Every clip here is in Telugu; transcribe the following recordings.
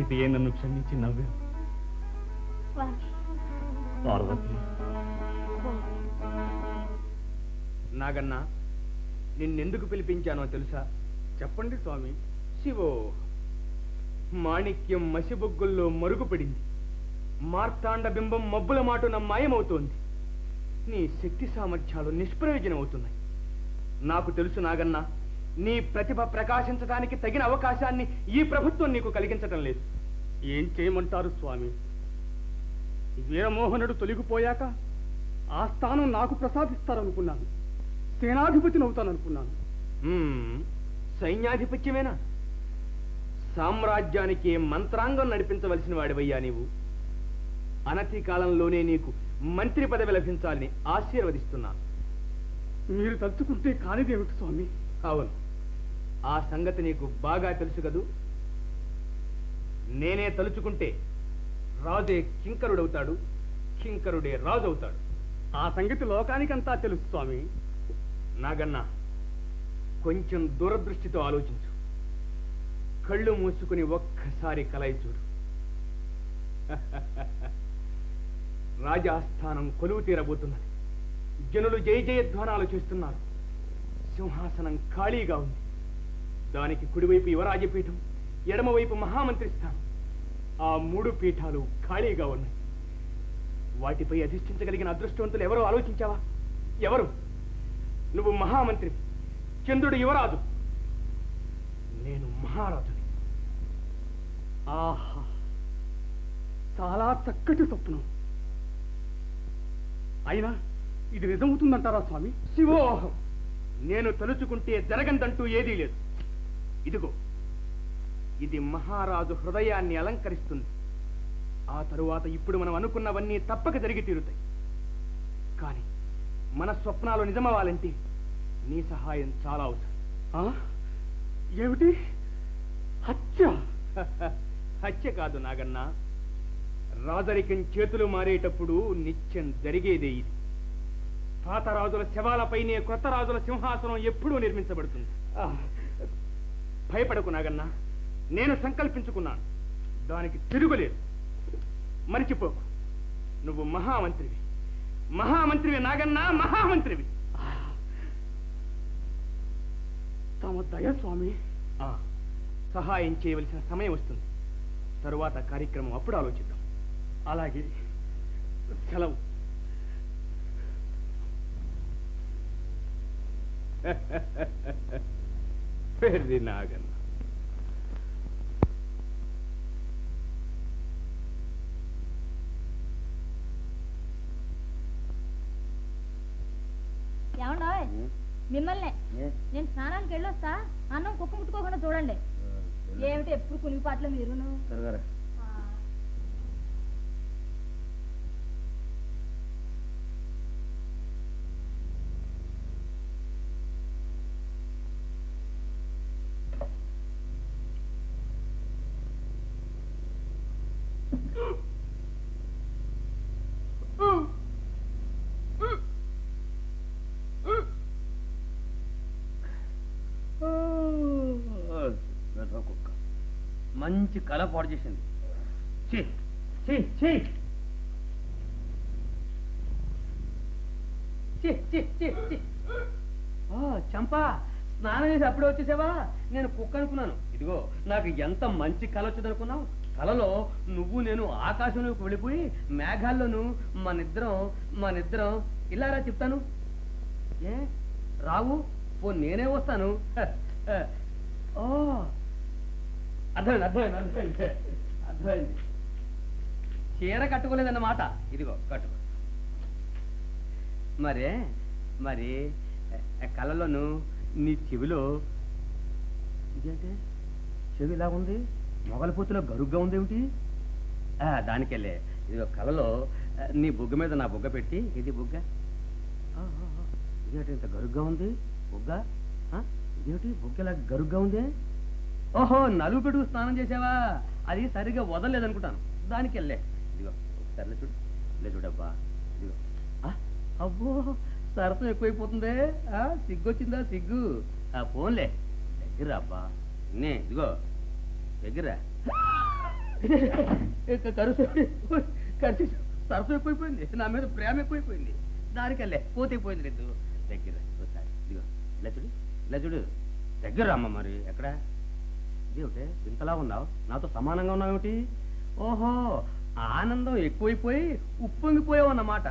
అందుకే నన్ను క్షమించి నవ్వా. పార్వతి, నాగన్నా, నిన్నెందుకు పిలిపించానో తెలుసా? చెప్పండి స్వామి. శివో, మాణిక్యం మసిబొగ్గుల్లో మరుగుపడింది. మార్తాండ బింబం మబ్బుల మాటున మాయమవుతోంది. నీ శక్తి సామర్థ్యాలు నిష్ప్రయోజనమవుతున్నాయి. నాకు తెలుసు నాగన్నా, నీ ప్రతిభ ప్రకాశించడానికి తగిన అవకాశాన్ని ఈ ప్రభుత్వం నీకు కలిగించటం లేదు. ఏం చేయమంటారు స్వామి? వీరమోహనుడు తొలగిపోయాక ఆ స్థానం నాకు ప్రసాదిస్తారనుకున్నాను. సేనాధిపతిని అవుతాననుకున్నాను. సైన్యాధిపత్యమేనా? సామ్రాజ్యానికి మంత్రాంగం నడిపించవలసిన వాడివయ్యా నీవు. అనతి కాలంలోనే నీకు మంత్రి పదవి లభించాలని ఆశీర్వదిస్తున్నాను. మీరు తలుచుకుంటే కానిదేమిటి స్వామి? అవును, ఆ సంగతి నీకు బాగా తెలుసు కదూ. నేనే తలుచుకుంటే రాజే కింకరుడవుతాడు, కింకరుడే రాజు అవుతాడు. ఆ సంగతి లోకానికంతా తెలుసు స్వామి. నాగన్నా, కొంచెం దూరదృష్టితో ఆలోచించు. కళ్ళు మూసుకుని ఒక్కసారి కలయి చూడు. రాజాస్థానం కొలువు తీరబోతున్నది. జనులు జయ జయధ్వానాలు చేస్తున్నారు. సింహాసనం ఖాళీగా ఉంది. దానికి కుడివైపు యువరాజపీఠం, ఎడమవైపు మహామంత్రి స్థానం. ఆ 3 పీఠాలు ఖాళీగా ఉన్నాయి. వాటిపై అధిష్ఠించగలిగిన అదృష్టవంతులు ఎవరో ఆలోచించావా? ఎవరు? నువ్వు మహామంత్రి, చంద్రుడు యువరాజు, నేను మహారాజుని. ఆహా, చాలా చక్కటి స్వప్నం. అయినా ఇది నిజమవుతుందంటారా స్వామి? శివోహం, నేను తలుచుకుంటే జరగందంటూ ఏదీ లేదు. ఇదిగో, ఇది మహారాజు హృదయాన్ని అలంకరిస్తుంది. ఆ తరువాత ఇప్పుడు మనం అనుకున్నవన్నీ తప్పక జరిగి తీరుతాయి. కానీ మన స్వప్నాలు నిజమవ్వాలంటే నీ సహాయం చాలా అవసరం. ఏమిటి? హత్య? హత్య కాదు నాగన్నా, రాజరికం చేతులు మారేటప్పుడు నిత్యం జరిగేదే ఇది. పాత రాజుల శవాలపైనే కొత్త రాజుల సింహాసనం ఎప్పుడూ నిర్మించబడుతుంది. భయపడకు నాగన్నా, నేను సంకల్పించుకున్నాను, దానికి తిరుగులేదు. మరిచిపోకు, నువ్వు మహామంత్రివి. మహామంత్రివి నాగన్నా, మహామంత్రివి. తమ దయ స్వామి. సహాయం చేయవలసిన సమయం వస్తుంది. తరువాత కార్యక్రమం అప్పుడు ఆలోచిద్దాం. అలాగే, సెలవు. పెర్రి నాగన్న. ఏమండో మిమ్మల్ని నేను స్నానానికి వెళ్ళొస్తా, అన్నం కుక్క ముట్టుకోకుండా చూడండి. ఏమిటి ఎప్పుడు కునిపాట్లు మీరును? మంచి కళ పాడు చేసింది. చంపా, స్నానం చేసి అప్పుడే వచ్చేసావా? నేను కుక్క అనుకున్నాను. ఇదిగో, నాకు ఎంత మంచి కళ వచ్చింది అనుకున్నావు. కళలో నువ్వు నేను ఆకాశంలోకి వెళ్ళిపోయి మేఘాల్లోనూ మనిద్దరం ఇలారా చెప్తాను. ఏ రావు? పో, నేనే వస్తాను. అర్థమైంది. చీర కట్టుకోలేదన్నమాట. ఇదిగో కట్టుకో. మరి కళ్ళలోను నీ చెవిలో ఇదేంటి? చెవి ఇలా ఉంది, మొగల పూతులో గరుగ్గా ఉందేమిటి? దానికెళ్ళే. ఇదిగో కళ్ళలో నీ బుగ్గ మీద నా బుగ్గ పెట్టి, ఇది బుగ్గ. ఇదేంటి ఇంత గరుగ్గా ఉంది బుగ్గ? ఇదేమిటి బుగ్గ ఇలా గరుగ్గా ఉంది? ఓహో, నలుగు పెట్టుకు స్నానం చేసావా? అది సరిగ్గా వదలలేదనుకుంటాను. దానికి వెళ్ళే. ఇదిగో ఒకసారి చూడు, ఇలా చూడబ్బా. ఇదిగో. అబ్బో, సరసం ఎక్కువైపోతుందే. సిగ్గొచ్చిందా? సిగ్గు. ఫోన్లే దగ్గర అబ్బా. ఇదిగో దగ్గర. కలిసి సరసం ఎక్కువైపోయింది, నా మీద ప్రేమ ఎక్కువైపోయింది. దానికల్లే పోతే పోయింది లేదు. దగ్గర ఒకసారి ఇదిగో ఇలా చూడు దగ్గర అమ్మ. మరి ఎక్కడ ఇదేమిటే ఇంతలా ఉన్నావు, నాతో సమానంగా ఉన్నావేమిటి? ఓహో, ఆనందం ఎక్కువైపోయి ఉప్పొంగిపోయావు అన్నమాట.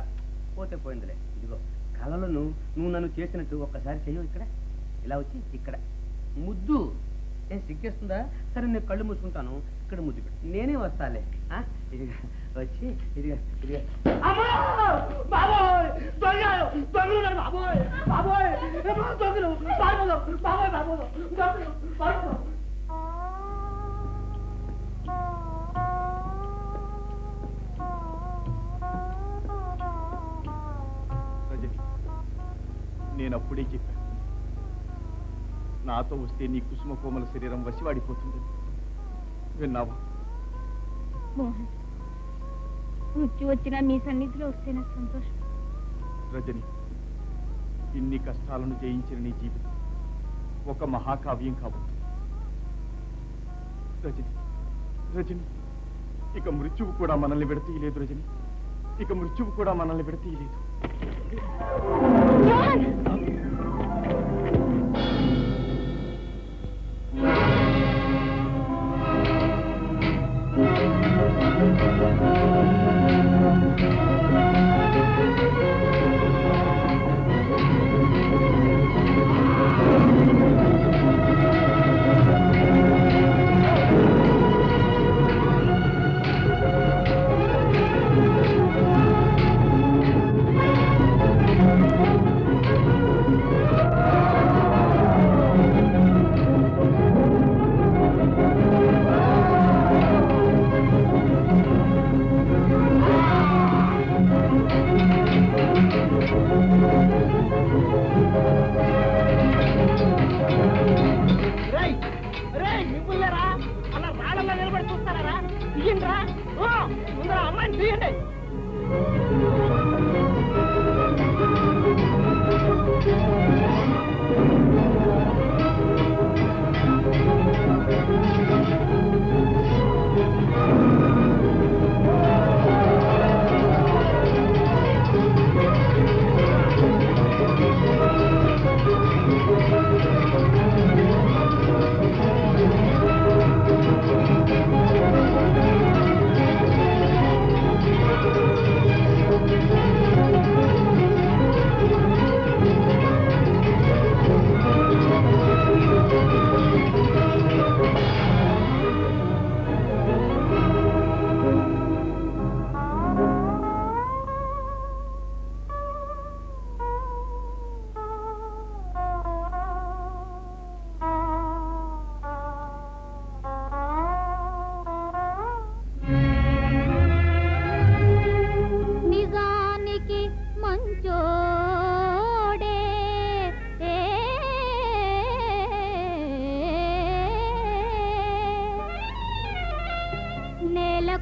పోతే పోయిందిలే. ఇదిగో కళలో నువ్వు నన్ను చేసినట్టు ఒక్కసారి చెయ్యవు. ఇక్కడ ఇలా వచ్చి ఇక్కడ ముద్దు. ఏం సిగ్గేస్తుందా? సరే నేను కళ్ళు మూసుకుంటాను, ఇక్కడ ముద్దు పెట్టు. నేనే వస్తాలే. ఇదిగా వచ్చి ఇదిగా ఇదిగా. రజని, నేను అప్పుడే చెప్పాను, నాతో వస్తే నీ కుసుమ కోమల శరీరం వసివాడిపోతుంది. విన్నావా? మోహన్, మృత్యు వచ్చినా నీ సన్నిధిలో వస్తే నాకు సంతోషం. రజని, ఇన్ని కష్టాలను జయించిన నీ జీవితం ఒక మహాకావ్యం కాబోతుంది. రజని రజని, ఇక మృత్యువు కూడా మనల్ని విడతీయలేదు. రజని, ఇక మృత్యువు కూడా మనల్ని విడతీయలేదు.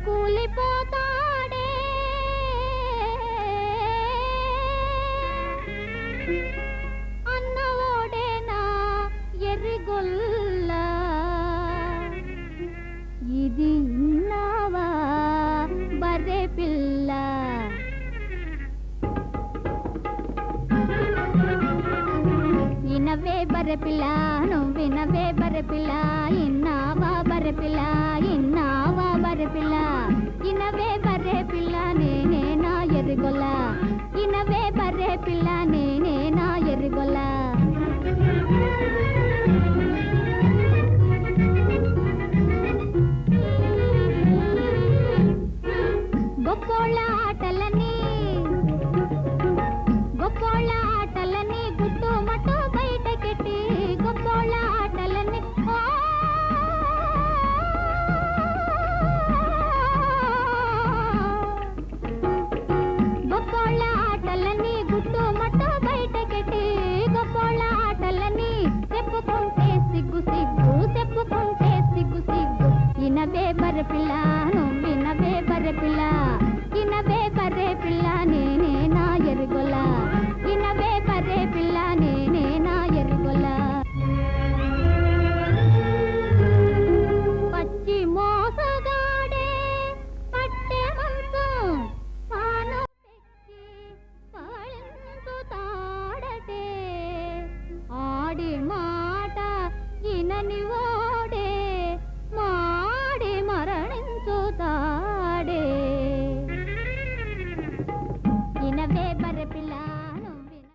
కూలిపోతాడే అన్నవోడేనా ఎర్రిగొల్ల ఇది ఇన్నావా బర్రె పిల్ల ఇనవే బర్రె పిల్ల నువ్వినవే బర్రె పిల్ల ఇన్నావా బర్రె పిల్ల ఇన్నావా బర్రె పిల్ల ఇనవే బర్రె పిల్ల నేనేనా ఎర్రిగొల్ల ఇనవే బర్రె పిల్ల నేనేనా ఎర్రిగొల్ల గొప్పోళ్ళ ఆటలని గుట్టు మట్టు బయటకెట్టి గొప్పోళ్ళ ఆటలని గొప్పోళ్ళ ఆటలని గుట్టు మట్టు బయటకెట్టి గొప్పోళ్ళ ఆటలని చెప్పుకుంటే సిగ్గు సిగ్గు చెప్పుకుంటే సిగ్గు సిగ్గు ఇనవే బర్రె పిల్ల నువ్వినవే బర్రె పిల్ల ఇనవే బర్రె పిల్ల నేనేనా ఎర్రిగొల్ల ఇనవే బర్రె పిల్ల నేనేనా ఎర్రిగొల్ల పచ్చి మోసగాడే రానివో